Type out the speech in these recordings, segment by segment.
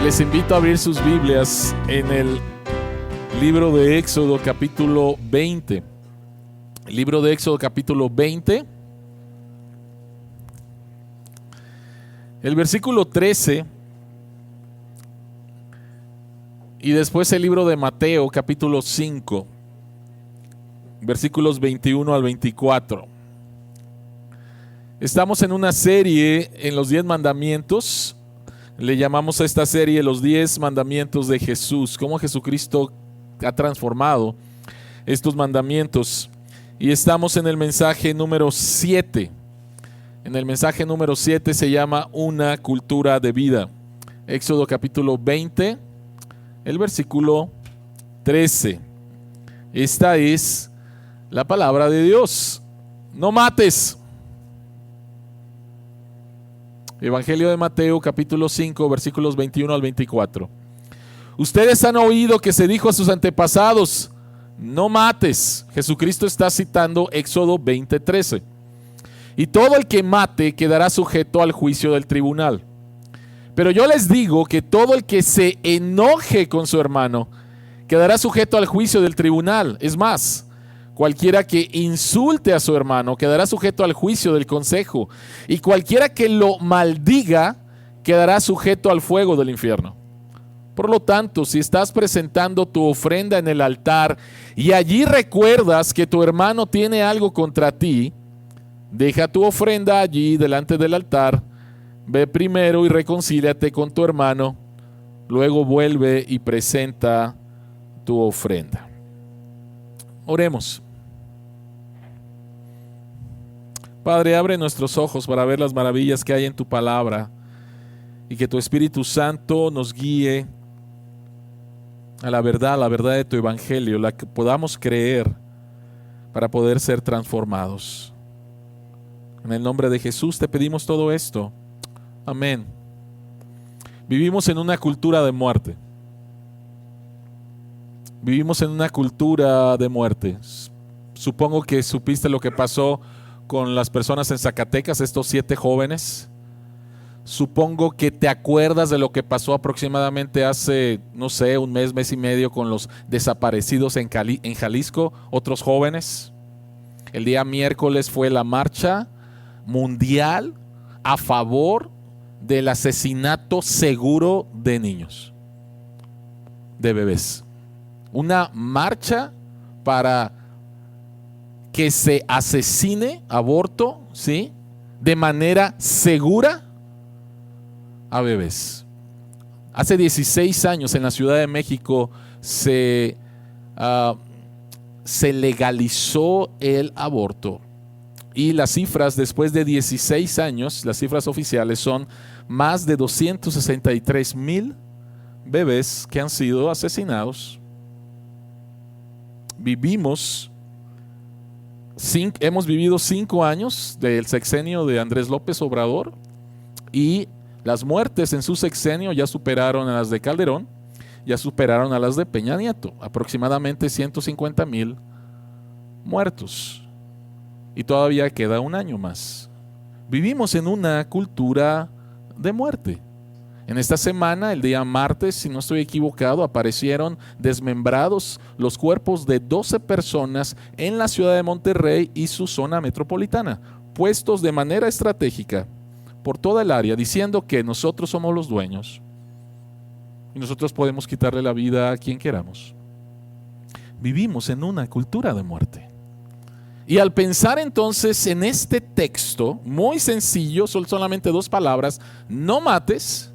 Les invito a abrir sus Biblias en el libro de Éxodo capítulo 20. El libro de Éxodo capítulo 20. El versículo 13. Y después el libro de Mateo capítulo 5. Versículos 21 al 24. Estamos en una serie en los 10 mandamientos. Le llamamos a esta serie los 10 mandamientos de Jesús. Cómo Jesucristo ha transformado estos mandamientos. Y estamos en el mensaje número 7. En el mensaje número 7 se llama una cultura de vida. Éxodo capítulo 20, el versículo 13. Esta es la palabra de Dios. No mates. Evangelio de Mateo capítulo 5 versículos 21 al 24. Ustedes han oído que se dijo a sus antepasados: no mates. Jesucristo está citando Éxodo 20:13. Y todo el que mate quedará sujeto al juicio del tribunal. Pero yo les digo que todo el que se enoje con su hermano quedará sujeto al juicio del tribunal. Es más, cualquiera que insulte a su hermano quedará sujeto al juicio del consejo, y cualquiera que lo maldiga quedará sujeto al fuego del infierno. Por lo tanto, si estás presentando tu ofrenda en el altar y allí recuerdas que tu hermano tiene algo contra ti, deja tu ofrenda allí delante del altar, ve primero y reconcíliate con tu hermano, luego vuelve y presenta tu ofrenda. Oremos. Padre, abre nuestros ojos para ver las maravillas que hay en tu palabra y que tu Espíritu Santo nos guíe a la verdad de tu evangelio, la que podamos creer para poder ser transformados. En el nombre de Jesús te pedimos todo esto. Amén. Vivimos en una cultura de muerte. Vivimos en una cultura de muerte. Supongo que supiste lo que pasó con las personas en Zacatecas, estos 7 jóvenes. Supongo que te acuerdas de lo que pasó aproximadamente hace, no sé, un mes y medio con los desaparecidos en Jalisco, otros jóvenes. El día miércoles fue la marcha mundial a favor del asesinato seguro de niños, de bebés. Una marcha para que se asesine, aborto, ¿sí?, de manera segura a bebés. Hace 16 años en la Ciudad de México se legalizó el aborto. Y las cifras después de 16 años, las cifras oficiales son más de 263,000 bebés que han sido asesinados. Hemos vivido 5 años del sexenio de Andrés López Obrador, y las muertes en su sexenio ya superaron a las de Calderón, ya superaron a las de Peña Nieto, aproximadamente 150,000 muertos. Y todavía queda un año más. Vivimos en una cultura de muerte. En esta semana, el día martes, si no estoy equivocado, aparecieron desmembrados los cuerpos de 12 personas en la ciudad de Monterrey y su zona metropolitana, puestos de manera estratégica por toda el área, diciendo que nosotros somos los dueños y nosotros podemos quitarle la vida a quien queramos. Vivimos en una cultura de muerte. Y al pensar entonces en este texto, muy sencillo, son solamente 2 palabras, no mates,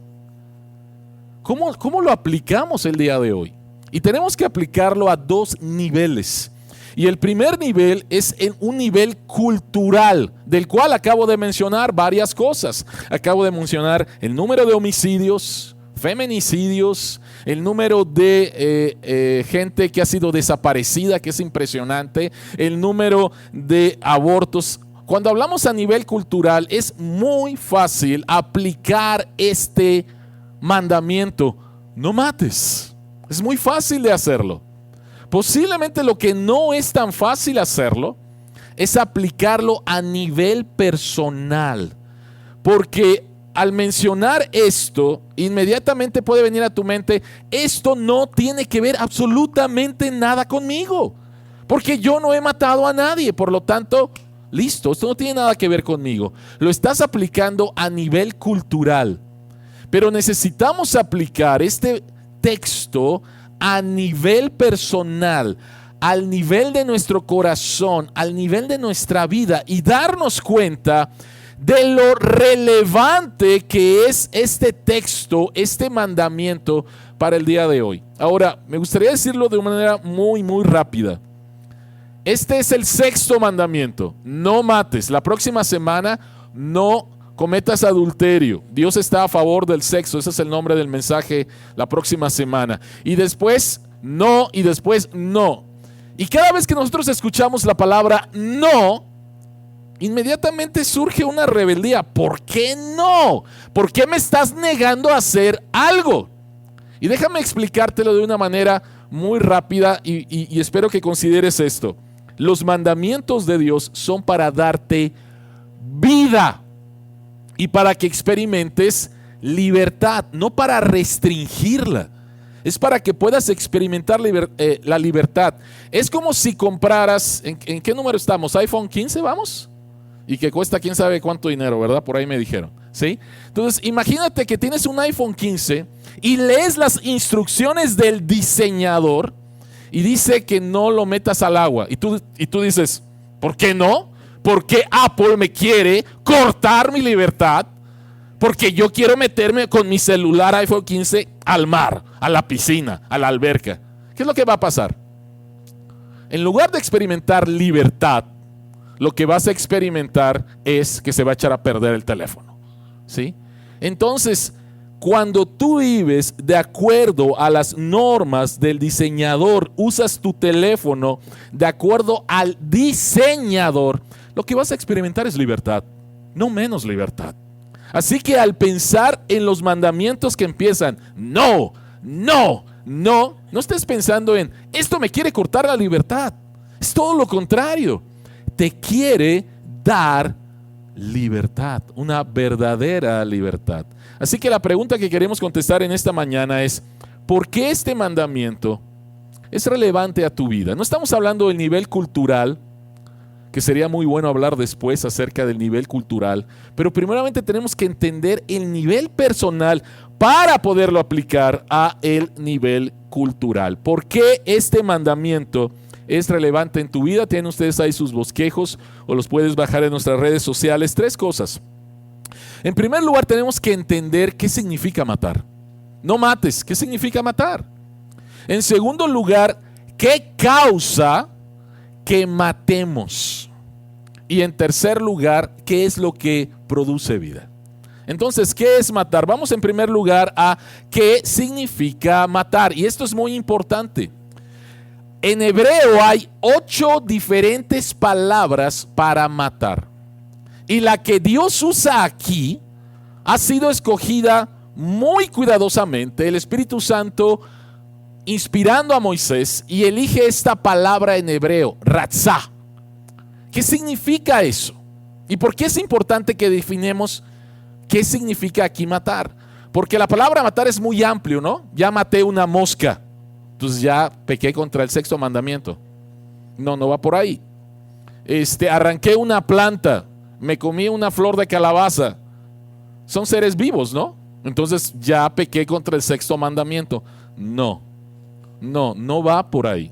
¿cómo lo aplicamos el día de hoy? Y tenemos que aplicarlo a 2 niveles. Y el primer nivel es en un nivel cultural, del cual acabo de mencionar varias cosas. Acabo de mencionar el número de homicidios, feminicidios, el número de gente que ha sido desaparecida, que es impresionante, el número de abortos. Cuando hablamos a nivel cultural, es muy fácil aplicar este mandamiento: no mates. Es muy fácil de hacerlo. Posiblemente lo que no es tan fácil hacerlo es aplicarlo a nivel personal, porque al mencionar esto, inmediatamente puede venir a tu mente, esto no tiene que ver absolutamente nada conmigo, porque yo no he matado a nadie, por lo tanto, listo, esto no tiene nada que ver conmigo. Lo estás aplicando a nivel cultural, pero necesitamos aplicar este texto a nivel personal, al nivel de nuestro corazón, al nivel de nuestra vida y darnos cuenta de lo relevante que es este texto, este mandamiento para el día de hoy. Ahora, me gustaría decirlo de una manera muy, muy rápida. Este es el sexto mandamiento: no mates. La próxima semana, no cometas adulterio. Dios está a favor del sexo. Ese es el nombre del mensaje la próxima semana. Y después, no, y después, no. Y cada vez que nosotros escuchamos la palabra no, inmediatamente surge una rebeldía. ¿Por qué no? ¿Por qué me estás negando a hacer algo? Y déjame explicártelo de una manera muy rápida y espero que consideres esto. Los mandamientos de Dios son para darte vida y para que experimentes libertad, no para restringirla. Es para que puedas experimentar la libertad. Es como si compraras, ¿en qué número estamos? ¿iPhone 15 vamos? Y que cuesta quién sabe cuánto dinero, ¿verdad? Por ahí me dijeron, ¿sí? Entonces, imagínate que tienes un iPhone 15 y lees las instrucciones del diseñador y dice que no lo metas al agua. Y tú dices, ¿por qué no? ¿Por qué Apple me quiere cortar mi libertad? Porque yo quiero meterme con mi celular iPhone 15 al mar, a la piscina, a la alberca. ¿Qué es lo que va a pasar? En lugar de experimentar libertad, lo que vas a experimentar es que se va a echar a perder el teléfono, ¿sí? Entonces, cuando tú vives de acuerdo a las normas del diseñador, usas tu teléfono de acuerdo al diseñador, lo que vas a experimentar es libertad, no menos libertad. Así que al pensar en los mandamientos que empiezan no, no, no, no estés pensando en esto me quiere cortar la libertad. Es todo lo contrario. Te quiere dar libertad, una verdadera libertad. Así que la pregunta que queremos contestar en esta mañana es: ¿por qué este mandamiento es relevante a tu vida? No estamos hablando del nivel cultural, que sería muy bueno hablar después acerca del nivel cultural, pero primeramente tenemos que entender el nivel personal para poderlo aplicar a el nivel cultural. ¿Por qué este mandamiento es relevante en tu vida? Tienen ustedes ahí sus bosquejos o los puedes bajar en nuestras redes sociales. 3 cosas. En primer lugar, tenemos que entender qué significa matar. No mates. ¿Qué significa matar? En segundo lugar, ¿qué causa que matemos? Y en tercer lugar, ¿qué es lo que produce vida? Entonces, ¿qué es matar? Vamos en primer lugar a qué significa matar. Y esto es muy importante. En hebreo hay 8 diferentes palabras para matar. Y la que Dios usa aquí ha sido escogida muy cuidadosamente. El Espíritu Santo inspirando a Moisés y elige esta palabra en hebreo, ratzah. ¿Qué significa eso? ¿Y por qué es importante que definamos qué significa aquí matar? Porque la palabra matar es muy amplio, ¿no? Ya maté una mosca, entonces ya pequé contra el 6º mandamiento. No va por ahí. Arranqué una planta, me comí una flor de calabaza. Son seres vivos, ¿no? Entonces ya pequé contra el 6º mandamiento. No va por ahí.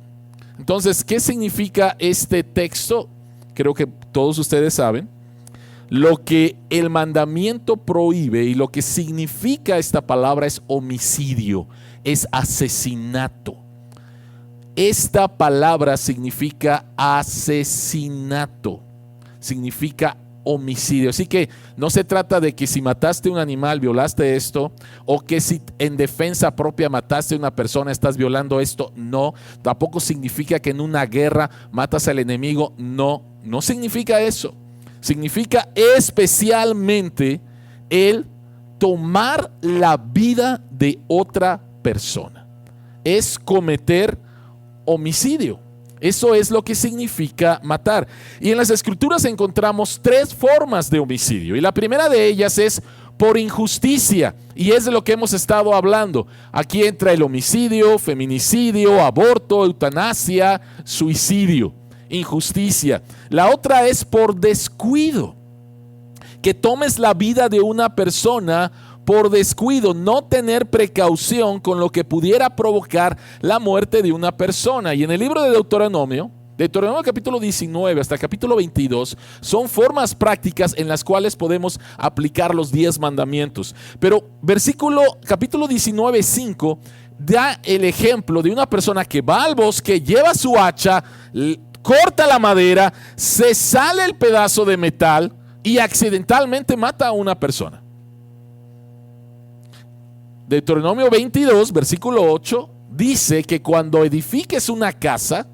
Entonces, ¿qué significa este texto? Creo que todos ustedes saben. Lo que el mandamiento prohíbe y lo que significa esta palabra es homicidio, es asesinato. Esta palabra significa asesinato, significa homicidio. Así que no se trata de que si mataste un animal, violaste esto, o que si en defensa propia mataste a una persona, estás violando esto. No, tampoco significa que en una guerra matas al enemigo. No significa eso. Significa especialmente el tomar la vida de otra persona. Es cometer homicidio. Eso es lo que significa matar. Y en las Escrituras encontramos 3 formas de homicidio. Y la primera de ellas es por injusticia. Y es de lo que hemos estado hablando. Aquí entra el homicidio, feminicidio, aborto, eutanasia, suicidio, injusticia. La otra es por descuido. Que tomes la vida de una persona por descuido, no tener precaución con lo que pudiera provocar la muerte de una persona. Y en el libro de Deuteronomio capítulo 19 hasta el capítulo 22, son formas prácticas en las cuales podemos aplicar los 10 mandamientos. Pero capítulo 19, 5, da el ejemplo de una persona que va al bosque, lleva su hacha, corta la madera, se sale el pedazo de metal y accidentalmente mata a una persona. Deuteronomio 22, versículo 8, dice que cuando edifiques una casa,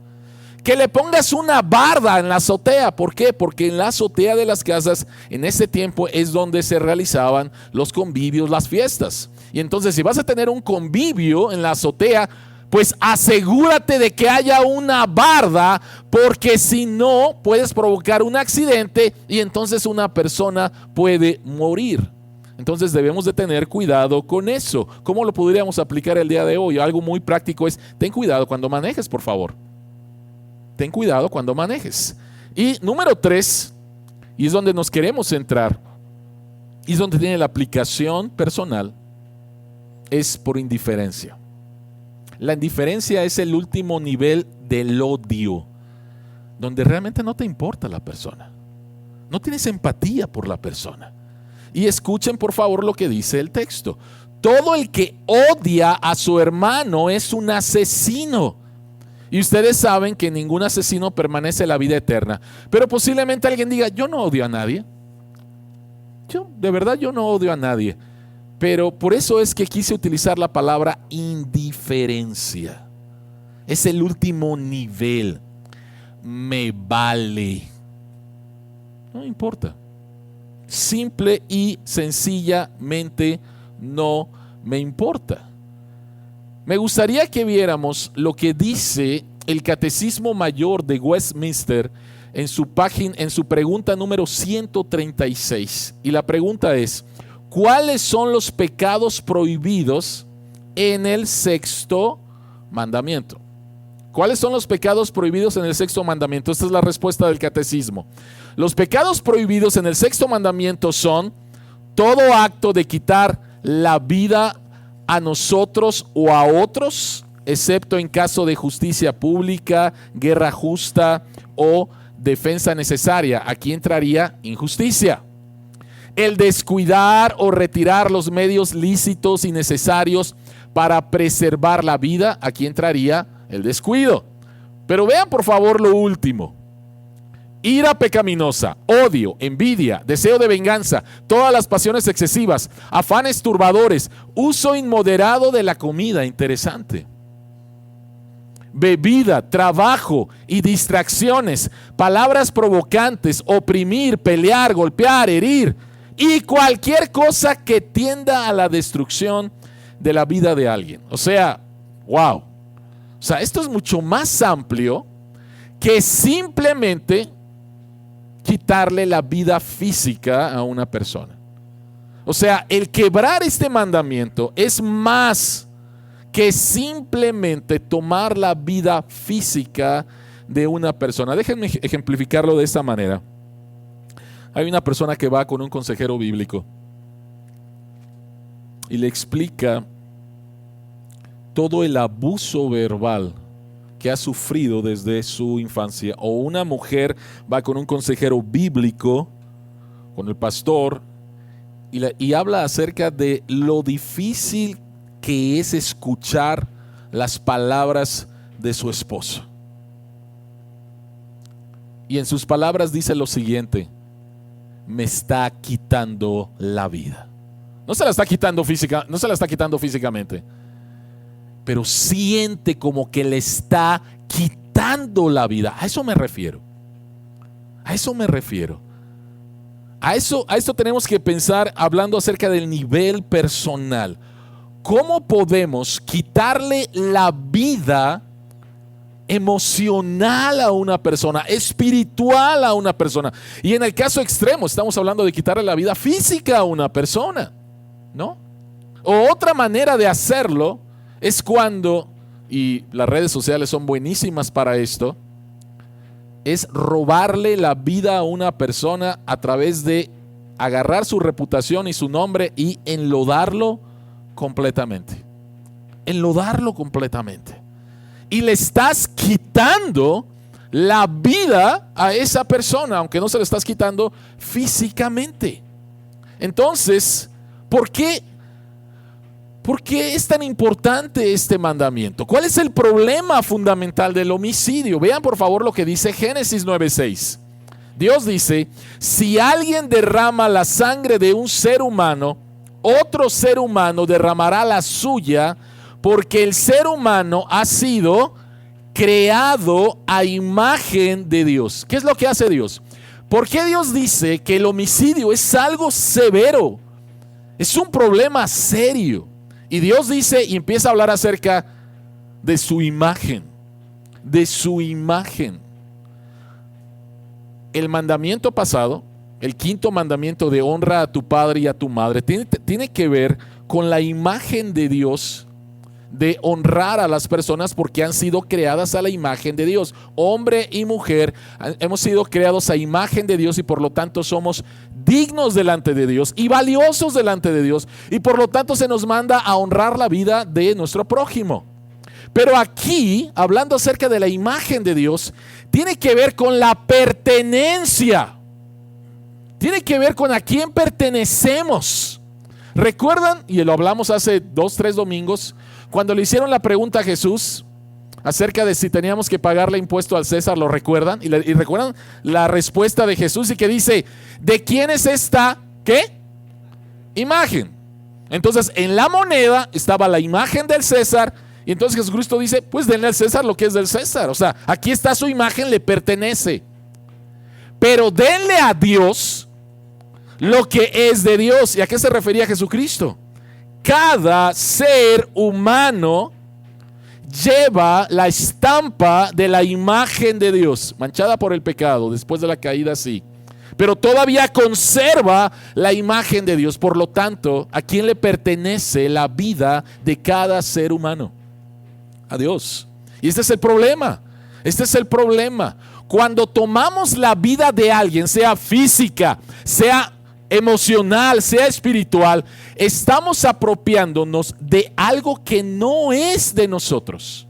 que le pongas una barda en la azotea. ¿Por qué? Porque en la azotea de las casas en ese tiempo es donde se realizaban los convivios, las fiestas. Y entonces si vas a tener un convivio en la azotea, pues asegúrate de que haya una barda, porque si no puedes provocar un accidente y entonces una persona puede morir. Entonces debemos de tener cuidado con eso. ¿Cómo lo podríamos aplicar el día de hoy? Algo muy práctico es, ten cuidado cuando manejes, por favor. Ten cuidado cuando manejes. Y número 3, y es donde nos queremos centrar, y es donde tiene la aplicación personal, es por indiferencia. La indiferencia es el último nivel del odio, donde realmente no te importa la persona. No tienes empatía por la persona. Y escuchen por favor lo que dice el texto. Todo el que odia a su hermano es un asesino. Y ustedes saben que ningún asesino permanece la vida eterna. Pero posiblemente alguien diga, yo no odio a nadie. De verdad yo no odio a nadie. Pero por eso es que quise utilizar la palabra indiferencia. Es el último nivel. Me vale. No importa. Simple y sencillamente no me importa. Me gustaría que viéramos lo que dice el Catecismo Mayor de Westminster en su pregunta número 136. Y la pregunta es, ¿cuáles son los pecados prohibidos en el 6º mandamiento? ¿Cuáles son los pecados prohibidos en el 6º mandamiento? Esta es la respuesta del catecismo. Los pecados prohibidos en el 6º mandamiento son todo acto de quitar la vida a nosotros o a otros, excepto en caso de justicia pública, guerra justa o defensa necesaria. Aquí entraría injusticia. El descuidar o retirar los medios lícitos y necesarios para preservar la vida. Aquí entraría el descuido. Pero vean por favor lo último. Ira pecaminosa, odio, envidia, deseo de venganza, todas las pasiones excesivas, afanes turbadores, uso inmoderado de la comida. Interesante. Bebida, trabajo y distracciones, palabras provocantes, oprimir, pelear, golpear, herir y cualquier cosa que tienda a la destrucción de la vida de alguien. O sea, wow. O sea, esto es mucho más amplio que simplemente quitarle la vida física a una persona. O sea, el quebrar este mandamiento es más que simplemente tomar la vida física de una persona. Déjenme ejemplificarlo de esta manera. Hay una persona que va con un consejero bíblico y le explica todo el abuso verbal que ha sufrido desde su infancia. O una mujer va con un consejero bíblico, con el pastor, y habla acerca de lo difícil que es escuchar las palabras de su esposo. Y en sus palabras dice lo siguiente: me está quitando la vida. No se la está quitando físicamente, pero siente como que le está quitando la vida. A eso me refiero. A esto tenemos que pensar hablando acerca del nivel personal. ¿Cómo podemos quitarle la vida emocional a una persona, espiritual a una persona. Y en el caso extremo estamos hablando de quitarle la vida física a una persona, ¿no? O otra manera de hacerlo es cuando, y las redes sociales son buenísimas para esto, es robarle la vida a una persona a través de agarrar su reputación y su nombre y enlodarlo completamente. Enlodarlo completamente. Y le estás quitando la vida a esa persona, aunque no se le estás quitando físicamente. Entonces, ¿por qué es tan importante este mandamiento? ¿Cuál es el problema fundamental del homicidio? Vean por favor lo que dice Génesis 9:6. Dios dice: si alguien derrama la sangre de un ser humano, otro ser humano derramará la suya, porque el ser humano ha sido creado a imagen de Dios. ¿Qué es lo que hace Dios? ¿Por qué Dios dice que el homicidio es algo severo? Es un problema serio. Y Dios dice y empieza a hablar acerca de su imagen. De su imagen. El mandamiento pasado, el quinto mandamiento de honra a tu padre y a tu madre, tiene que ver con la imagen de Dios, de honrar a las personas porque han sido creadas a la imagen de Dios. Hombre y mujer hemos sido creados a imagen de Dios y por lo tanto somos dignos delante de Dios y valiosos delante de Dios, y por lo tanto se nos manda a honrar la vida de nuestro prójimo. Pero aquí, hablando acerca de la imagen de Dios, tiene que ver con la pertenencia. Tiene que ver con a quién pertenecemos. ¿Recuerdan? Y lo hablamos hace 2-3 domingos, cuando le hicieron la pregunta a Jesús acerca de si teníamos que pagarle impuesto al César. ¿Lo recuerdan? Y recuerdan la respuesta de Jesús, y que dice: ¿de quién es esta? ¿Qué? Imagen. Entonces en la moneda estaba la imagen del César, y entonces Jesucristo dice: pues denle al César lo que es del César. O sea, aquí está su imagen, le pertenece. Pero denle a Dios lo que es de Dios. ¿Y a qué se refería Jesucristo? Cada ser humano lleva la estampa de la imagen de Dios, manchada por el pecado, después de la caída sí, pero todavía conserva la imagen de Dios. Por lo tanto, ¿a quién le pertenece la vida de cada ser humano? A Dios. Y este es el problema. Este es el problema. Cuando tomamos la vida de alguien, sea física, sea emocional, sea espiritual, estamos apropiándonos de algo que no es de nosotros.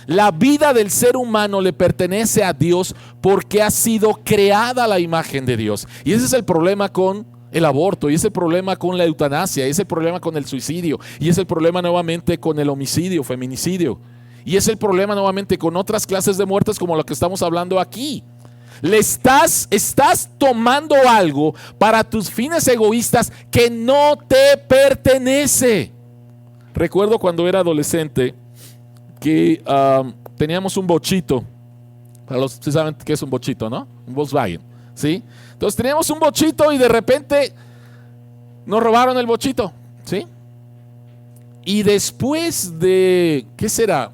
La vida del ser humano le pertenece a Dios porque ha sido creada a la imagen de Dios. Y ese es el problema con el aborto, y ese es el problema con la eutanasia, y ese es el problema con el suicidio, y ese es el problema nuevamente con el homicidio, feminicidio, y ese es el problema nuevamente con otras clases de muertes como lo que estamos hablando aquí. Estás tomando algo para tus fines egoístas que no te pertenece. Recuerdo cuando era adolescente que teníamos un bochito. Para los que saben qué es un bochito, ¿no? Un Volkswagen, ¿sí? Entonces teníamos un bochito y de repente nos robaron el bochito, ¿sí? Y después de, ¿qué será?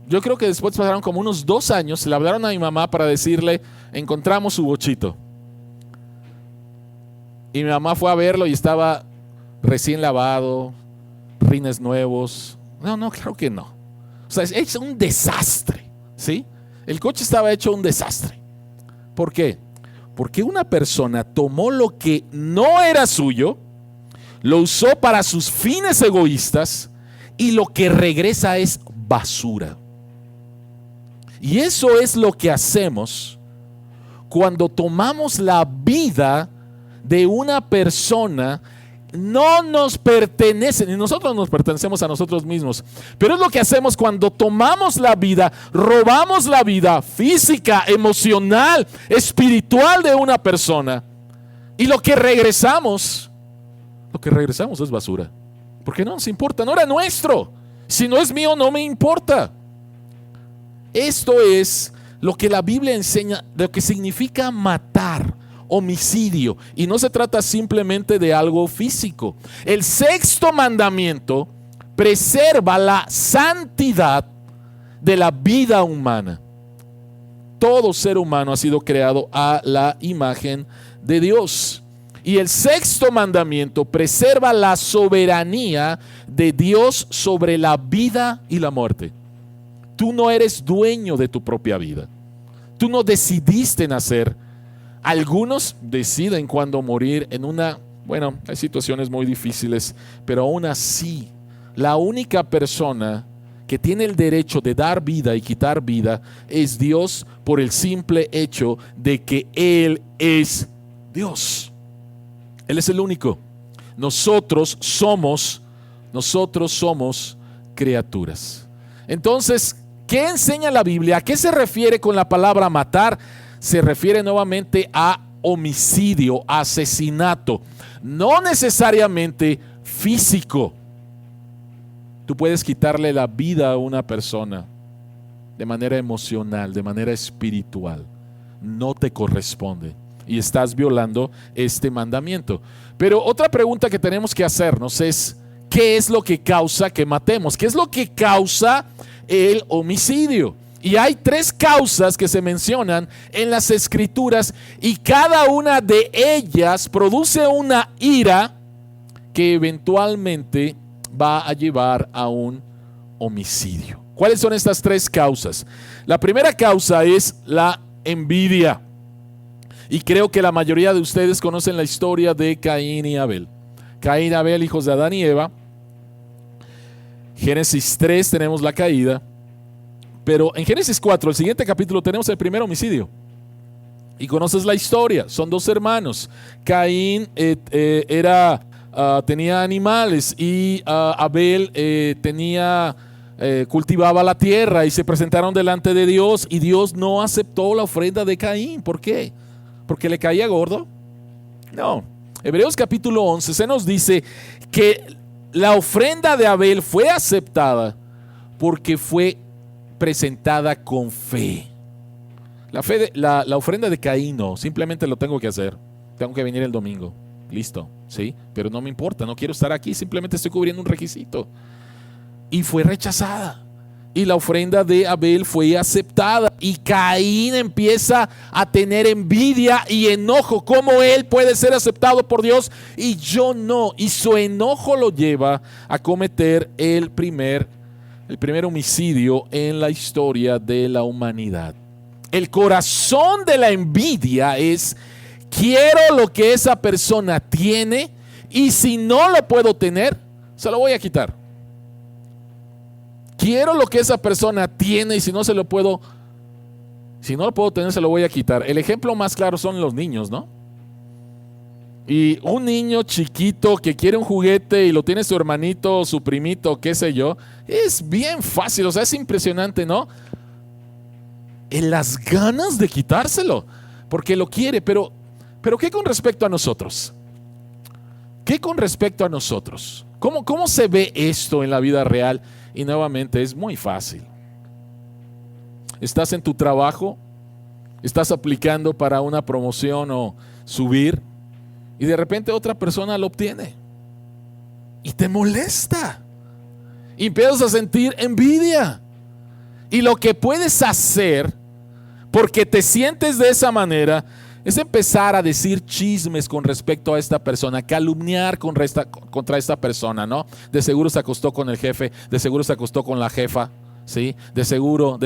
Yo creo que después pasaron como unos 2 años. Le hablaron a mi mamá para decirle: encontramos su bochito. Y mi mamá fue a verlo y estaba recién lavado, rines nuevos. No, claro que no. O sea, es un desastre, ¿sí? El coche estaba hecho un desastre. ¿Por qué? Porque una persona tomó lo que no era suyo, lo usó para sus fines egoístas, y lo que regresa es basura. Y eso es lo que hacemos cuando tomamos la vida de una persona. No nos pertenece, ni nosotros nos pertenecemos a nosotros mismos, pero es lo que hacemos cuando tomamos la vida, robamos la vida física, emocional, espiritual de una persona, y lo que regresamos es basura, porque no nos importa, no era nuestro. Si no es mío, no me importa. Esto es lo que la Biblia enseña de lo que significa matar, homicidio, y no se trata simplemente de algo físico. El sexto mandamiento preserva la santidad de la vida humana. Todo ser humano ha sido creado a la imagen de Dios. Y el sexto mandamiento preserva la soberanía de Dios sobre la vida y la muerte. Tú no eres dueño de tu propia vida. Tú no decidiste nacer. Algunos deciden cuándo morir hay situaciones muy difíciles, pero aún así, la única persona que tiene el derecho de dar vida y quitar vida es Dios, por el simple hecho de que Él es Dios. Él es el único. Nosotros somos criaturas. Entonces, ¿qué enseña la Biblia? ¿A qué se refiere con la palabra matar? Se refiere nuevamente a homicidio, asesinato, no necesariamente físico. Tú puedes quitarle la vida a una persona de manera emocional, de manera espiritual. No te corresponde y estás violando este mandamiento. Pero otra pregunta que tenemos que hacernos es: ¿qué es lo que causa que matemos? ¿Qué es lo que causa el homicidio? Y hay 3 causas que se mencionan en las Escrituras, y cada una de ellas produce una ira que eventualmente va a llevar a un homicidio. ¿Cuáles son estas 3 causas? La primera causa es la envidia. Y creo que la mayoría de ustedes conocen la historia de Caín y Abel. Caín y Abel, hijos de Adán y Eva. Génesis 3 tenemos la caída. Pero en Génesis 4, el siguiente capítulo, tenemos el primer homicidio. Y conoces la historia. Son 2 hermanos. Caín tenía animales y Abel cultivaba la tierra, y se presentaron delante de Dios, y Dios no aceptó la ofrenda de Caín. ¿Por qué? ¿Porque le caía gordo? No. Hebreos capítulo 11 se nos dice que la ofrenda de Abel fue aceptada porque fue presentada con fe. La ofrenda de Caín no, simplemente lo tengo que hacer. Tengo que venir el domingo. Listo, ¿sí? Pero no me importa, no quiero estar aquí, simplemente estoy cubriendo un requisito. Y fue rechazada. Y la ofrenda de Abel fue aceptada. Y Caín empieza a tener envidia y enojo. ¿Cómo él puede ser aceptado por Dios y yo no? Y su enojo lo lleva a cometer el primer homicidio en la historia de la humanidad. El corazón de la envidia es: quiero lo que esa persona tiene, y si no lo puedo tener, se lo voy a quitar. Quiero lo que esa persona tiene, y si no lo puedo tener, se lo voy a quitar. El ejemplo más claro son los niños, ¿no? Y un niño chiquito que quiere un juguete y lo tiene su hermanito, su primito, qué sé yo, es bien fácil, o sea, es impresionante, ¿no? En las ganas de quitárselo, porque lo quiere. Pero ¿qué con respecto a nosotros? ¿Qué con respecto a nosotros? ¿Cómo se ve esto en la vida real? Y nuevamente es muy fácil. Estás en tu trabajo, estás aplicando para una promoción o subir, y de repente otra persona lo obtiene y te molesta y empiezas a sentir envidia. Y lo que puedes hacer, porque te sientes de esa manera, es empezar a decir chismes con respecto a esta persona, calumniar contra esta persona, ¿no? De seguro se acostó con el jefe, de seguro se acostó con la jefa, ¿sí? De seguro.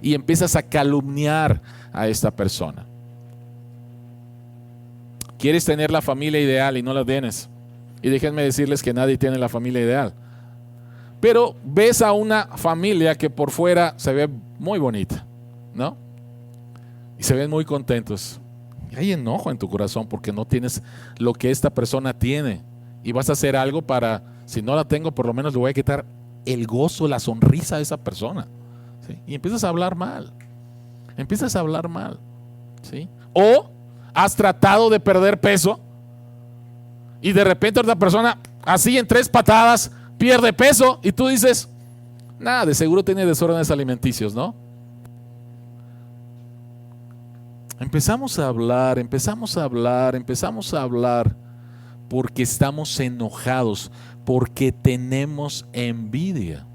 Y empiezas a calumniar a esta persona. Quieres tener la familia ideal y no la tienes. Y déjenme decirles que nadie tiene la familia ideal. Pero ves a una familia que por fuera se ve muy bonita, ¿no? Y se ven muy contentos. Y hay enojo en tu corazón porque no tienes lo que esta persona tiene. Y vas a hacer algo para, si no la tengo, por lo menos le voy a quitar el gozo, la sonrisa a esa persona, ¿sí? Y empiezas a hablar mal. ¿Sí? O has tratado de perder peso y de repente otra persona, así en 3 patadas, pierde peso, y tú dices: nada, de seguro tiene desórdenes alimenticios, ¿no? Empezamos a hablar porque estamos enojados, porque tenemos envidia.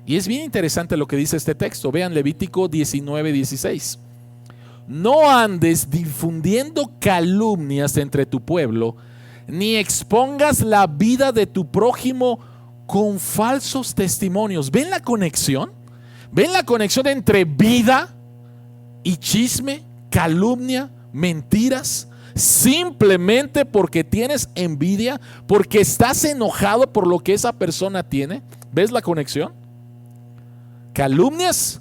Y es bien interesante lo que dice este texto. Vean Levítico 19:16. No andes difundiendo calumnias entre tu pueblo, ni expongas la vida de tu prójimo con falsos testimonios. ¿Ven la conexión? ¿Ven la conexión entre vida y chisme, calumnia, mentiras? Simplemente porque tienes envidia, porque estás enojado por lo que esa persona tiene. ¿Ves la conexión? Calumnias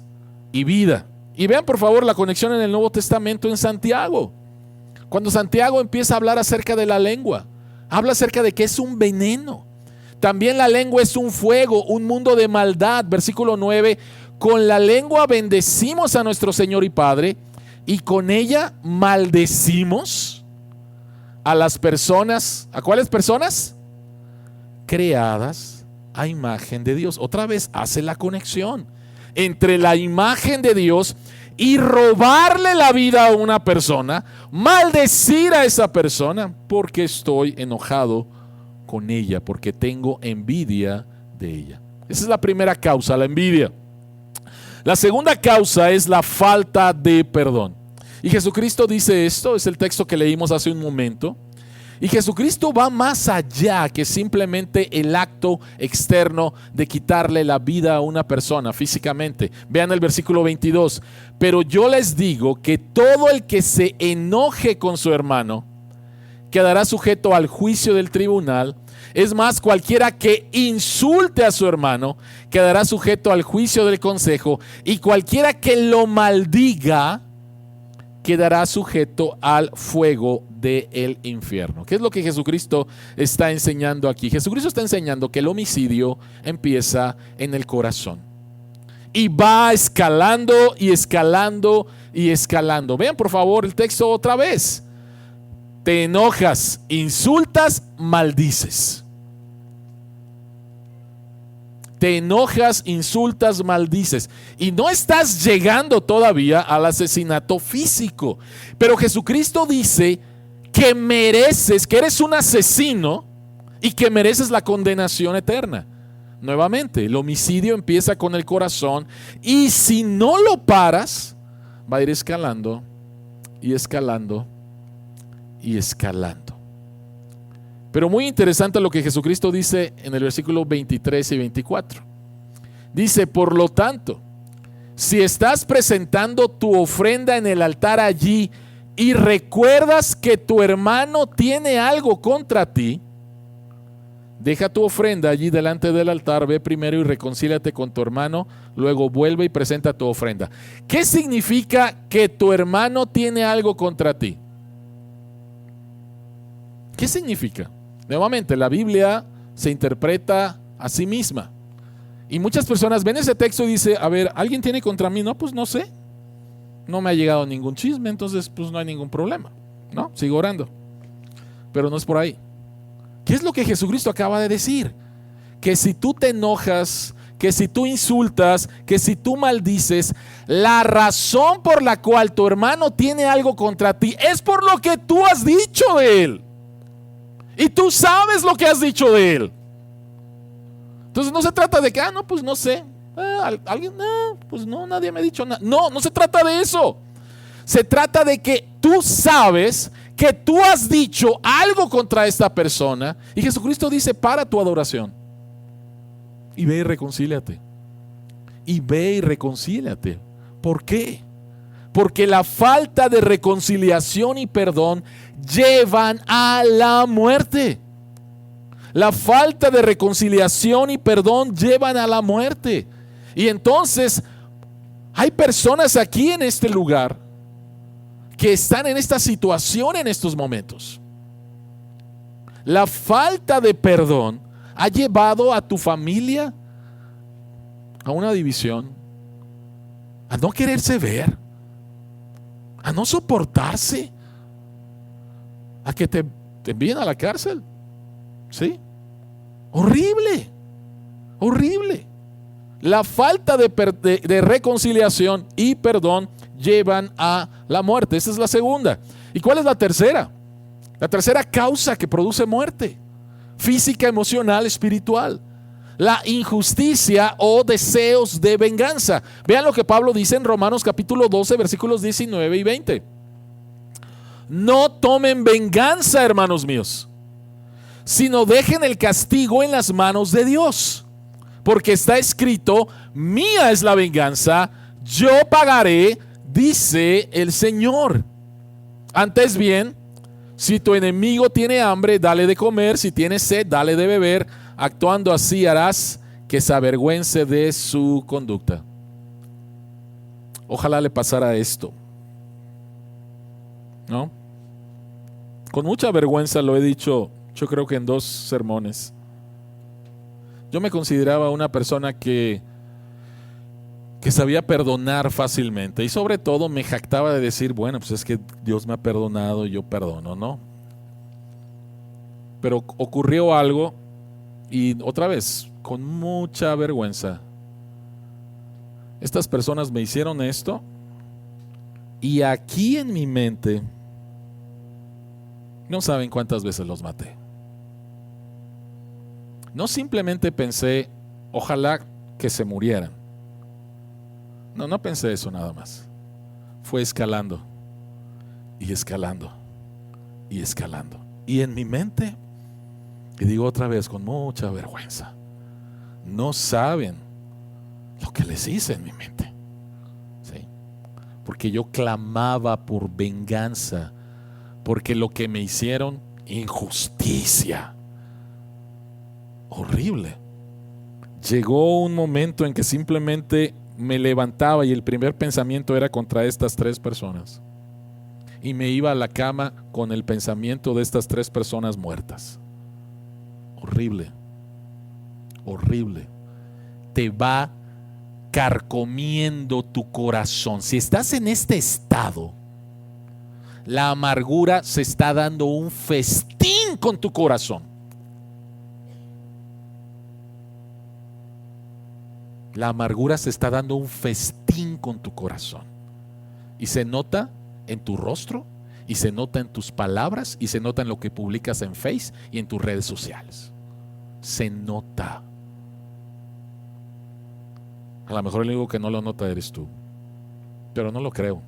y vida. Y vean por favor la conexión en el Nuevo Testamento en Santiago. Cuando Santiago empieza a hablar acerca de la lengua, habla acerca de que es un veneno. También la lengua es un fuego, un mundo de maldad. Versículo 9, con la lengua bendecimos a nuestro Señor y Padre, y con ella maldecimos a las personas. ¿A cuáles personas? Creadas a imagen de Dios. Otra vez hace la conexión entre la imagen de Dios y robarle la vida a una persona, maldecir a esa persona porque estoy enojado con ella, porque tengo envidia de ella. Esa es la primera causa, la envidia. La segunda causa es la falta de perdón. Y Jesucristo dice esto, es el texto que leímos hace un momento. Y Jesucristo va más allá que simplemente el acto externo de quitarle la vida a una persona físicamente. Vean el versículo 22. Pero yo les digo que todo el que se enoje con su hermano quedará sujeto al juicio del tribunal. Es más, cualquiera que insulte a su hermano quedará sujeto al juicio del consejo, y cualquiera que lo maldiga quedará sujeto al fuego del infierno. ¿Qué es lo que Jesucristo está enseñando aquí? Jesucristo está enseñando que el homicidio empieza en el corazón y va escalando y escalando y escalando. Vean por favor el texto otra vez. Te enojas, insultas, maldices. Te enojas, insultas, maldices. Y no estás llegando todavía al asesinato físico. Pero Jesucristo dice que mereces, que eres un asesino y que mereces la condenación eterna. Nuevamente, el homicidio empieza con el corazón, y si no lo paras, va a ir escalando y escalando y escalando. Pero muy interesante lo que Jesucristo dice en el versículo 23 y 24. Dice, por lo tanto, si estás presentando tu ofrenda en el altar allí y recuerdas que tu hermano tiene algo contra ti, deja tu ofrenda allí delante del altar, ve primero y reconcíliate con tu hermano, luego vuelve y presenta tu ofrenda. ¿Qué significa que tu hermano tiene algo contra ti? ¿Qué significa? Nuevamente, la Biblia se interpreta a sí misma. Y muchas personas ven ese texto y dicen, a ver, ¿alguien tiene contra mí? No, pues no sé. No me ha llegado ningún chisme, entonces pues no hay ningún problema. No, sigo orando. Pero no es por ahí. ¿Qué es lo que Jesucristo acaba de decir? Que si tú te enojas, que si tú insultas, que si tú maldices, la razón por la cual tu hermano tiene algo contra ti es por lo que tú has dicho de él. Y tú sabes lo que has dicho de él. Entonces no se trata de que, no, pues no sé. ¿Alguien? No, pues no, nadie me ha dicho nada. No, no se trata de eso. Se trata de que tú sabes que tú has dicho algo contra esta persona. Y Jesucristo dice, para tu adoración. Y ve y reconcíliate. Y ve y reconcíliate. ¿Por qué? Porque la falta de reconciliación y perdón llevan a la muerte. La falta de reconciliación y perdón llevan a la muerte. Y entonces hay personas aquí en este lugar que están en esta situación en estos momentos. La falta de perdón ha llevado a tu familia a una división, a no quererse ver, a no soportarse, a que te envíen a la cárcel. ¿Sí? Horrible, horrible. La falta de reconciliación y perdón llevan a la muerte. Esa es la segunda. ¿Y cuál es la tercera? La tercera causa que produce muerte: física, emocional, espiritual. la injusticia o deseos de venganza. Vean lo que Pablo dice en Romanos capítulo 12, versículos 19 y 20. No tomen venganza, hermanos míos, sino dejen el castigo en las manos de Dios. Porque está escrito: mía es la venganza, yo pagaré, dice el Señor. Antes bien, si tu enemigo tiene hambre, dale de comer; si tiene sed, dale de beber. Actuando así harás que se avergüence de su conducta. Ojalá le pasara esto, ¿no? Con mucha vergüenza lo he dicho, yo creo que en 2 sermones. Yo me consideraba una persona que sabía perdonar fácilmente, y sobre todo me jactaba de decir, bueno, pues es que Dios me ha perdonado y yo perdono, ¿no? Pero ocurrió algo, y otra vez, con mucha vergüenza, estas personas me hicieron esto, y aquí en mi mente no saben cuántas veces los maté. No simplemente pensé, ojalá que se murieran. No pensé eso nada más. Fue escalando y escalando y escalando. Y en mi mente, y digo otra vez con mucha vergüenza, no saben lo que les hice en mi mente. ¿Sí? Porque yo clamaba por venganza, porque lo que me hicieron, injusticia. Horrible. Llegó un momento en que simplemente me levantaba y el primer pensamiento era contra estas 3 personas. Y me iba a la cama con el pensamiento de estas 3 personas muertas. Horrible. Horrible. Te va carcomiendo tu corazón. Si estás en este estado, la amargura se está dando un festín con tu corazón. La amargura se está dando un festín con tu corazón. Y se nota en tu rostro, y se nota en tus palabras, y se nota en lo que publicas en Face y en tus redes sociales. Se nota. A lo mejor el único que no lo nota eres tú, pero no lo creo,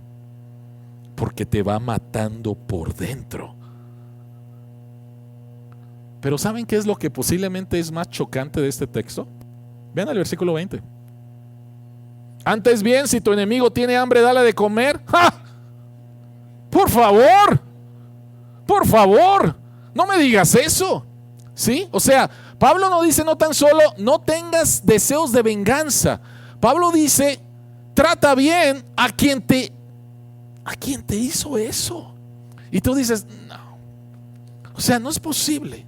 porque te va matando por dentro. Pero ¿saben qué es lo que posiblemente es más chocante de este texto? Vean el versículo 20. Antes bien, si tu enemigo tiene hambre, dale de comer. ¡Ja! Por favor, no me digas eso. ¿Sí? O sea, Pablo no dice no tan solo no tengas deseos de venganza. Pablo dice, trata bien a quien te hizo eso. Y tú dices, no. O sea, no es posible.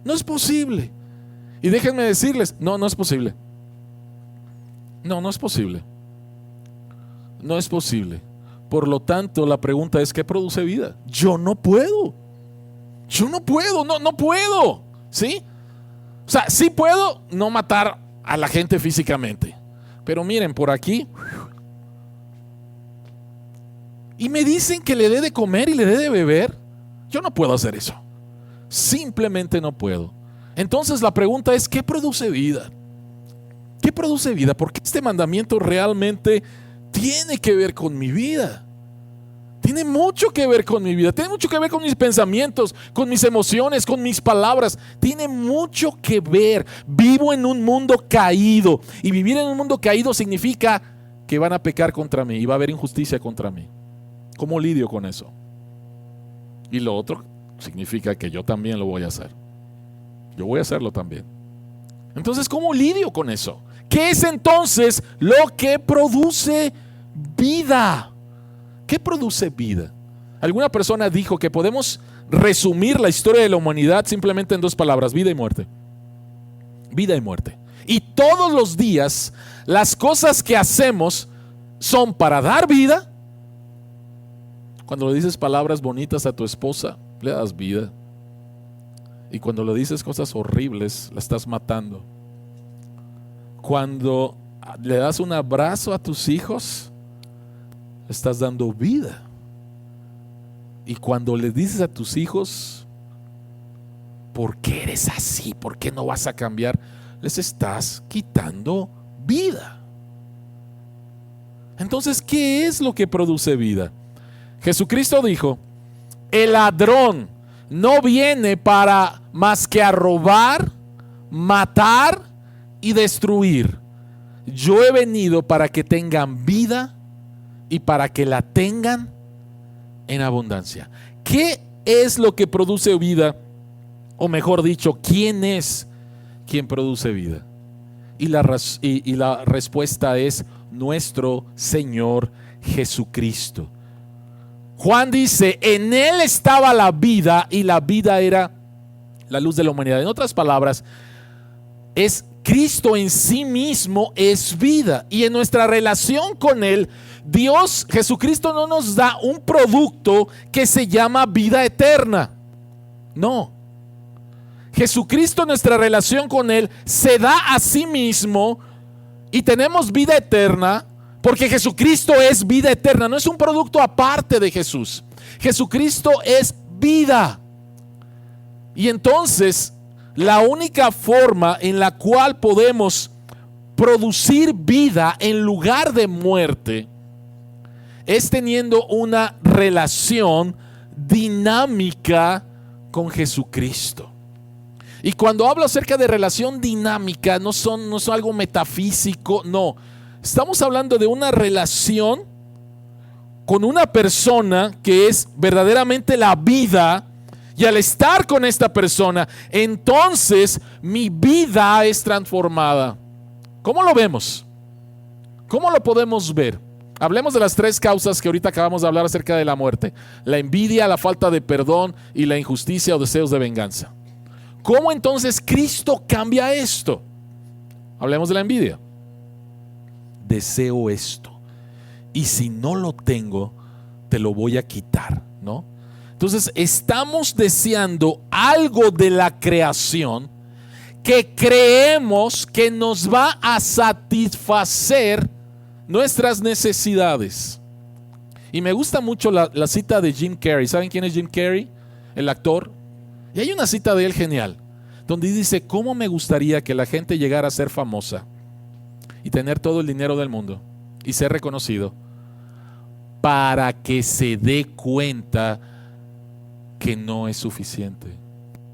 No es posible. Y déjenme decirles, no es posible. No es posible. No es posible. Por lo tanto, la pregunta es, ¿qué produce vida? Yo no puedo. No puedo. ¿Sí? O sea, sí puedo no matar a la gente físicamente. Pero miren, por aquí. Y me dicen que le dé de comer y le dé de beber. Yo no puedo hacer eso. Simplemente no puedo. Entonces la pregunta es, ¿qué produce vida? ¿Qué produce vida? Porque este mandamiento realmente tiene que ver con mi vida. Tiene mucho que ver con mi vida. Tiene mucho que ver con mis pensamientos, con mis emociones, con mis palabras. Tiene mucho que ver. Vivo en un mundo caído. Y vivir en un mundo caído significa que van a pecar contra mí y va a haber injusticia contra mí. ¿Cómo lidio con eso? Y lo otro significa que yo también lo voy a hacer. Yo voy a hacerlo también. Entonces, ¿cómo lidio con eso? ¿Qué es entonces lo que produce vida? ¿Qué produce vida? Alguna persona dijo que podemos resumir la historia de la humanidad simplemente en 2 palabras: vida y muerte. Vida y muerte. Y todos los días las cosas que hacemos son para dar vida. Cuando le dices palabras bonitas a tu esposa, le das vida. Y cuando le dices cosas horribles, la estás matando. Cuando le das un abrazo a tus hijos, le estás dando vida. Y cuando le dices a tus hijos, ¿por qué eres así? ¿Por qué no vas a cambiar? les estás quitando vida. Entonces, ¿qué es lo que produce vida? Jesucristo dijo: el ladrón no viene para más que a robar, matar y destruir. Yo he venido para que tengan vida y para que la tengan en abundancia. ¿Qué es lo que produce vida? O mejor dicho, ¿quién es quien produce vida? Y la respuesta es nuestro Señor Jesucristo. Juan dice: en Él estaba la vida y la vida era la luz de la humanidad. En otras palabras, es Cristo en sí mismo es vida, y en nuestra relación con Él, Dios, Jesucristo, no nos da un producto que se llama vida eterna. No. Jesucristo, en nuestra relación con Él, se da a sí mismo y tenemos vida eterna porque Jesucristo es vida eterna. No es un producto aparte de Jesús. Jesucristo es vida. Y entonces, la única forma en la cual podemos producir vida en lugar de muerte es teniendo una relación dinámica con Jesucristo. Y cuando hablo acerca de relación dinámica, no es algo metafísico, no. Estamos hablando de una relación con una persona que es verdaderamente la vida. Y al estar con esta persona, entonces mi vida es transformada. ¿Cómo lo vemos? ¿Cómo lo podemos ver? Hablemos de las tres causas que ahorita acabamos de hablar acerca de la muerte: la envidia, la falta de perdón y la injusticia o deseos de venganza. ¿Cómo entonces Cristo cambia esto? Hablemos de la envidia. Deseo esto, y si no lo tengo, te lo voy a quitar, ¿no? Entonces estamos deseando algo de la creación que creemos que nos va a satisfacer nuestras necesidades. Y me gusta mucho la cita de Jim Carrey. ¿Saben quién es Jim Carrey? El actor. Y hay una cita de él genial, donde dice: ¿cómo me gustaría que la gente llegara a ser famosa y tener todo el dinero del mundo y ser reconocido, para que se dé cuenta que no es suficiente,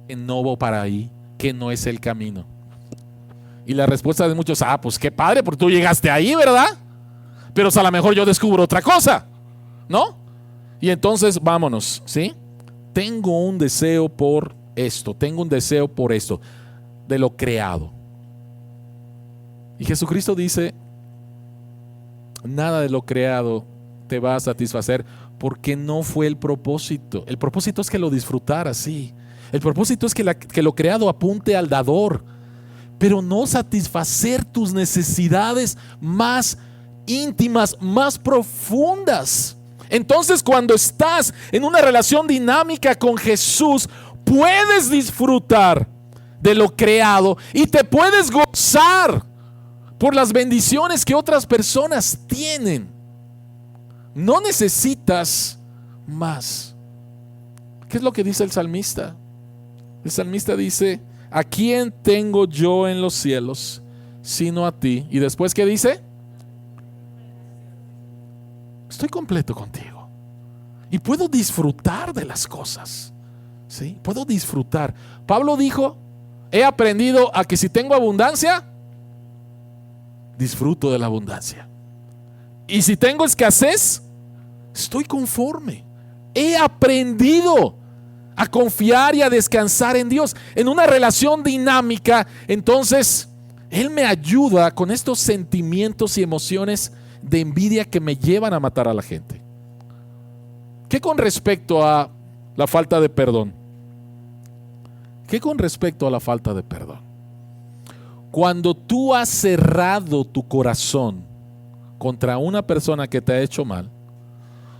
que no va para ahí, que no es el camino? Y la respuesta de muchos: pues qué padre, porque tú llegaste ahí, ¿verdad? Pero a lo mejor yo descubro otra cosa, ¿no? Y entonces vámonos, ¿sí? Tengo un deseo por esto, tengo un deseo por esto, de lo creado. Y Jesucristo dice: nada de lo creado te va a satisfacer, porque no fue el propósito. El propósito es que lo disfrutaras, sí. El propósito es que lo creado apunte al dador, pero no satisfacer tus necesidades más íntimas, más profundas. Entonces, cuando estás en una relación dinámica con Jesús, puedes disfrutar de lo creado y te puedes gozar por las bendiciones que otras personas tienen. No necesitas más. ¿Qué es lo que dice el salmista? El salmista dice: ¿a quién tengo yo en los cielos sino a ti? Y después, ¿qué dice? Estoy completo contigo y puedo disfrutar de las cosas, ¿sí? Puedo disfrutar. Pablo dijo: he aprendido a que si tengo abundancia, disfruto de la abundancia, y si tengo escasez, estoy conforme. He aprendido a confiar y a descansar en Dios, en una relación dinámica. Entonces Él me ayuda con estos sentimientos y emociones de envidia que me llevan a matar a la gente. ¿Qué con respecto a la falta de perdón? ¿Qué con respecto a la falta de perdón? Cuando tú has cerrado tu corazón contra una persona que te ha hecho mal,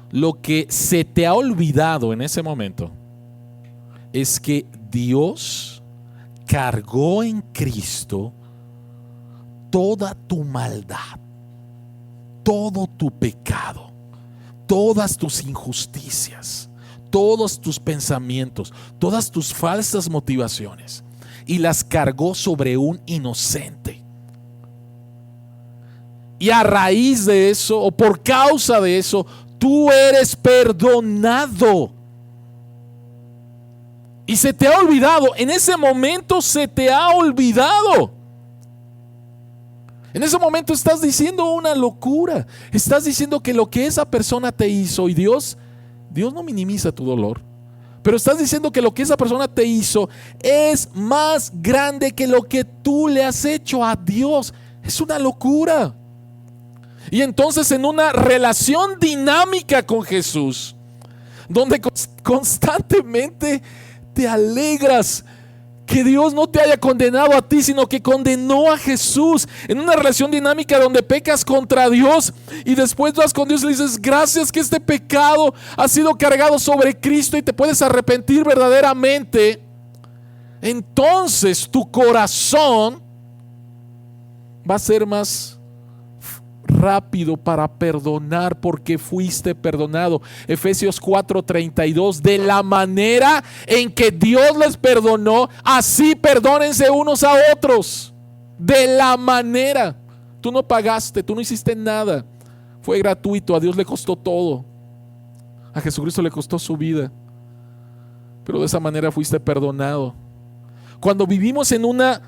lo que se te ha olvidado en ese momento es que Dios cargó en Cristo toda tu maldad, todo tu pecado, todas tus injusticias, todos tus pensamientos, todas tus falsas motivaciones. y las cargó sobre un inocente. Y a raíz de eso, o por causa de eso, tú eres perdonado. Y se te ha olvidado, en ese momento se te ha olvidado. En ese momento estás diciendo una locura. Estás diciendo que lo que esa persona te hizo, y Dios no minimiza tu dolor, pero estás diciendo que lo que esa persona te hizo es más grande que lo que tú le has hecho a Dios. Es una locura. Y entonces, en una relación dinámica con Jesús, donde constantemente te alegras que Dios no te haya condenado a ti, sino que condenó a Jesús, en una relación dinámica donde pecas contra Dios y después vas con Dios y le dices: gracias que este pecado ha sido cargado sobre Cristo, y te puedes arrepentir verdaderamente, entonces tu corazón va a ser más rápido para perdonar, porque fuiste perdonado. Efesios 4:32: de la manera en que Dios les perdonó, así perdónense unos a otros. De la manera. Tú no pagaste, tú no hiciste nada, fue gratuito. A Dios le costó todo, a Jesucristo le costó su vida, pero de esa manera fuiste perdonado. Cuando vivimos en una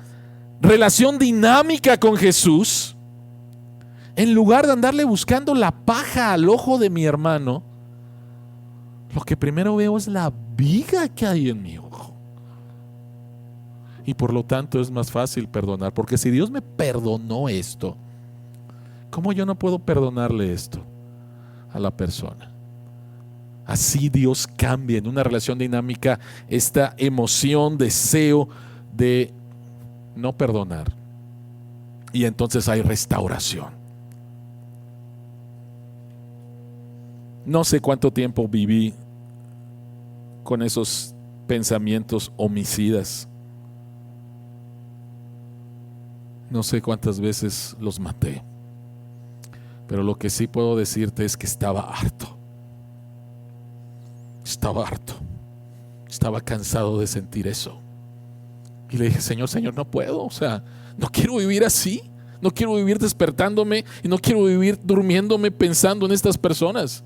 relación dinámica con Jesús, en lugar de andarle buscando la paja al ojo de mi hermano, lo que primero veo es la viga que hay en mi ojo. Y por lo tanto es más fácil perdonar, porque si Dios me perdonó esto, ¿cómo yo no puedo perdonarle esto a la persona? Así Dios cambia en una relación dinámica esta emoción, deseo de no perdonar, y entonces hay restauración. No sé cuánto tiempo viví con esos pensamientos homicidas. No sé cuántas veces los maté. Pero lo que sí puedo decirte es que estaba harto. Estaba harto. Estaba cansado de sentir eso. Y le dije: Señor, no puedo. O sea, no quiero vivir así. No quiero vivir despertándome, y no quiero vivir durmiéndome pensando en estas personas.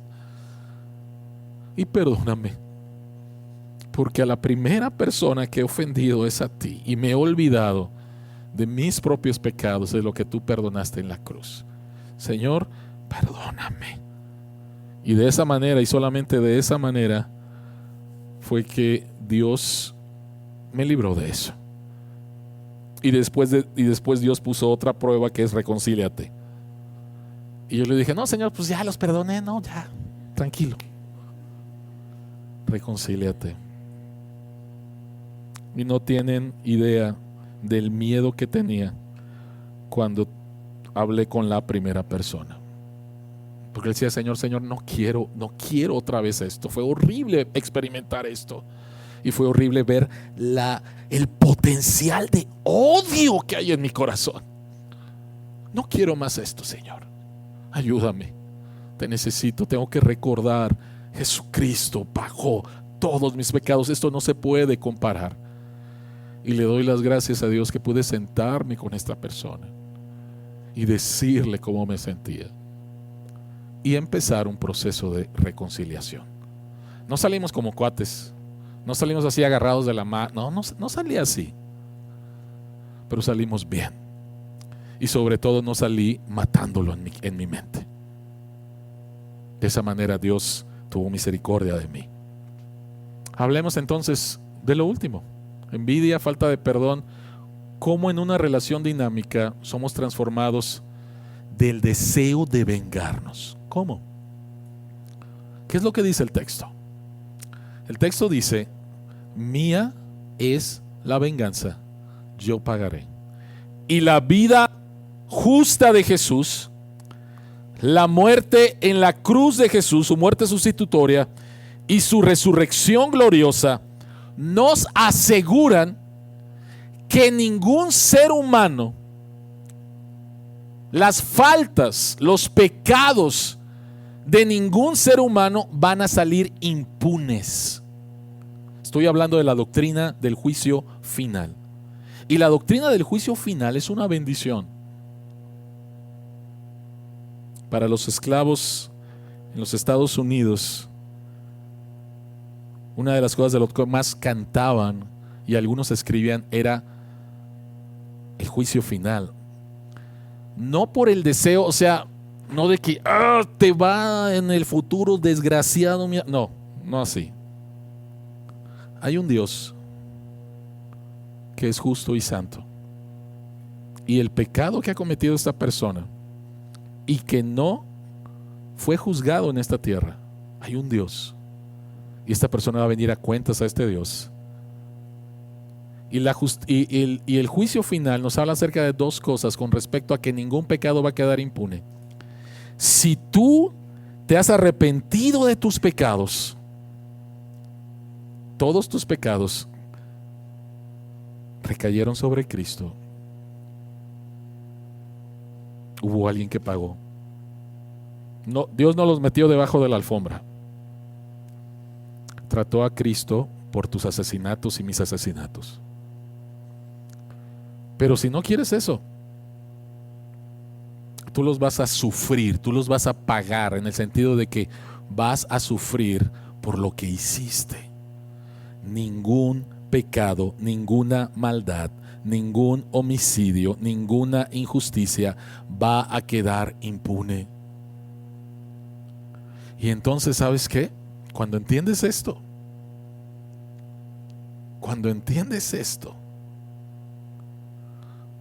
Y perdóname, porque a la primera persona que he ofendido es a ti, y me he olvidado de mis propios pecados, de lo que tú perdonaste en la cruz. Señor, perdóname. Y de esa manera, y solamente de esa manera, fue que Dios me libró de eso. Y después Dios puso otra prueba, que es: reconcíliate. Y yo le dije: no, Señor, pues ya los perdoné, no, ya, tranquilo. Reconcíliate. Y no tienen idea del miedo que tenía cuando hablé con la primera persona, porque él decía: Señor, no quiero otra vez esto. Fue horrible experimentar esto, y fue horrible ver el potencial de odio que hay en mi corazón. No quiero más esto, Señor, ayúdame, te necesito. Tengo que recordar: Jesucristo pagó todos mis pecados, esto no se puede comparar. Y le doy las gracias a Dios que pude sentarme con esta persona y decirle cómo me sentía, y empezar un proceso de reconciliación. No salimos como cuates, no salimos así agarrados de la mano, no salí así, pero salimos bien. Y sobre todo no salí matándolo en mi mente. De esa manera Dios tuvo misericordia de mí. Hablemos entonces de lo último: envidia, falta de perdón. Cómo en una relación dinámica somos transformados del deseo de vengarnos. ¿Cómo? ¿Qué es lo que dice el texto? El texto dice: mía es la venganza, yo pagaré. Y la vida justa de Jesús, la muerte en la cruz de Jesús, su muerte sustitutoria, y su resurrección gloriosa, nos aseguran que ningún ser humano, las faltas, los pecados de ningún ser humano van a salir impunes. Estoy hablando de la doctrina del juicio final. Y la doctrina del juicio final es una bendición. Para los esclavos en los Estados Unidos, una de las cosas de lo que más cantaban y algunos escribían era el juicio final. No por el deseo, o sea, no de que te va en el futuro desgraciado. No, no así. Hay un Dios que es justo y santo. Y el pecado que ha cometido esta persona y que no fue juzgado en esta tierra, hay un Dios. Y esta persona va a venir a cuentas a este Dios. Y el juicio final nos habla acerca de dos cosas con respecto a que ningún pecado va a quedar impune. Si tú te has arrepentido de tus pecados, todos tus pecados recayeron sobre Cristo. Hubo alguien que pagó. No, Dios no los metió debajo de la alfombra. Trató a Cristo por tus asesinatos y mis asesinatos. Pero si no quieres eso, tú los vas a sufrir, tú los vas a pagar, en el sentido de que vas a sufrir por lo que hiciste. Ningún pecado, ninguna maldad, ningún homicidio, ninguna injusticia va a quedar impune. Y entonces, ¿sabes qué? Cuando entiendes esto,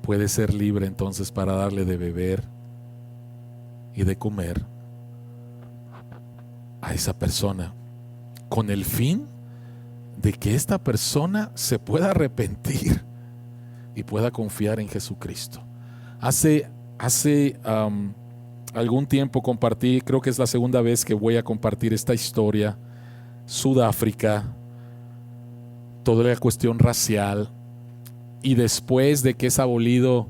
puedes ser libre entonces para darle de beber y de comer a esa persona, con el fin de que esta persona se pueda arrepentir y pueda confiar en Jesucristo. Hace algún tiempo compartí, creo que es la segunda vez que voy a compartir esta historia. Sudáfrica, toda la cuestión racial, y después de que es abolido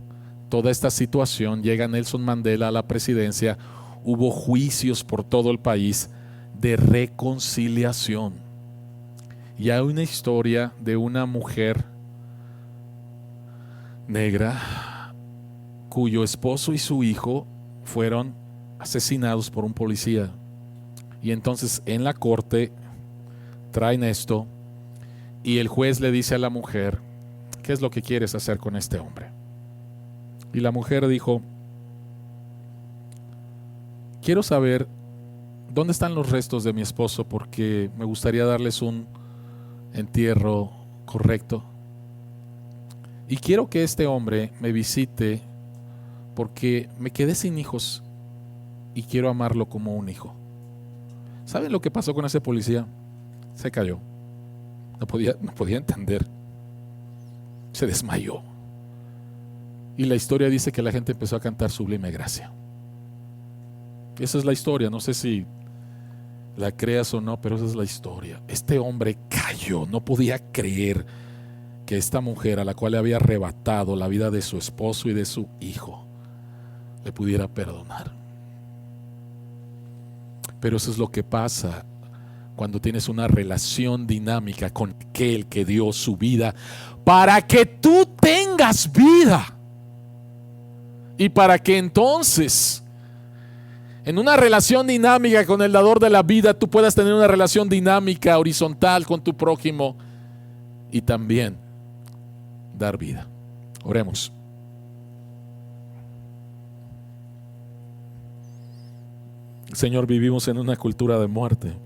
toda esta situación, llega Nelson Mandela a la presidencia. Hubo juicios por todo el país de reconciliación. Y hay una historia de una mujer negra cuyo esposo y su hijo fueron asesinados por un policía. Y entonces en la corte traen esto y el juez le dice a la mujer: ¿qué es lo que quieres hacer con este hombre? Y la mujer dijo: quiero saber dónde están los restos de mi esposo, porque me gustaría darles un entierro correcto. Y quiero que este hombre me visite porque me quedé sin hijos y quiero amarlo como un hijo. ¿Saben lo que pasó con ese policía? Se cayó. No podía entender. Se desmayó. Y la historia dice que la gente empezó a cantar Sublime Gracia. Esa es la historia. No sé si la creas o no, pero esa es la historia. Este hombre cayó. No podía creer que esta mujer, a la cual le había arrebatado la vida de su esposo y de su hijo, le pudiera perdonar. Pero eso es lo que pasa cuando tienes una relación dinámica con aquel que dio su vida para que tú tengas vida, y para que entonces en una relación dinámica con el dador de la vida tú puedas tener una relación dinámica horizontal con tu prójimo y también dar vida. Oremos. Señor, vivimos en una cultura de muerte.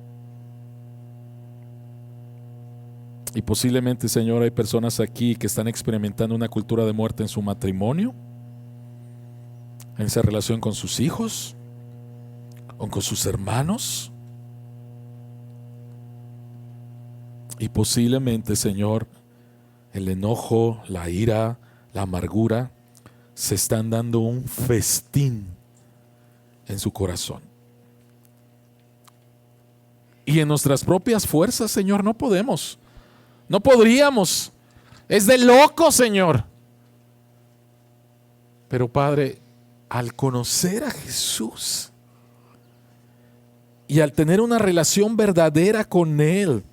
Y posiblemente, Señor, hay personas aquí que están experimentando una cultura de muerte en su matrimonio, en esa relación con sus hijos o con sus hermanos. Y posiblemente, Señor, el enojo, la ira, la amargura se están dando un festín en su corazón. Y en nuestras propias fuerzas, Señor, no podemos. No podríamos. Es de loco, Señor. Pero Padre, al conocer a Jesús y al tener una relación verdadera con Él,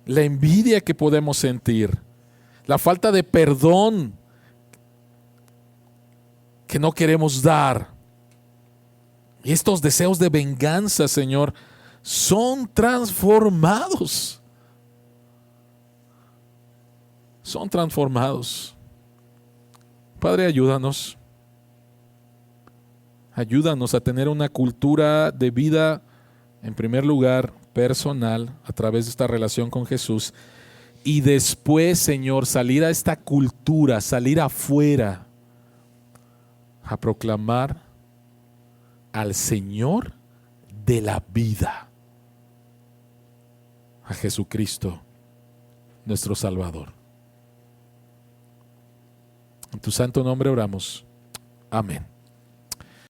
la envidia que podemos sentir la falta de perdón que no queremos dar. Y estos deseos de venganza, Señor, son transformados. Son transformados. Padre, ayúdanos. Ayúdanos a tener una cultura de vida, en primer lugar, personal, a través de esta relación con Jesús. Y después, Señor, salir a esta cultura, salir afuera a proclamar al Señor de la vida, a Jesucristo, nuestro Salvador. En tu santo nombre oramos. Amén.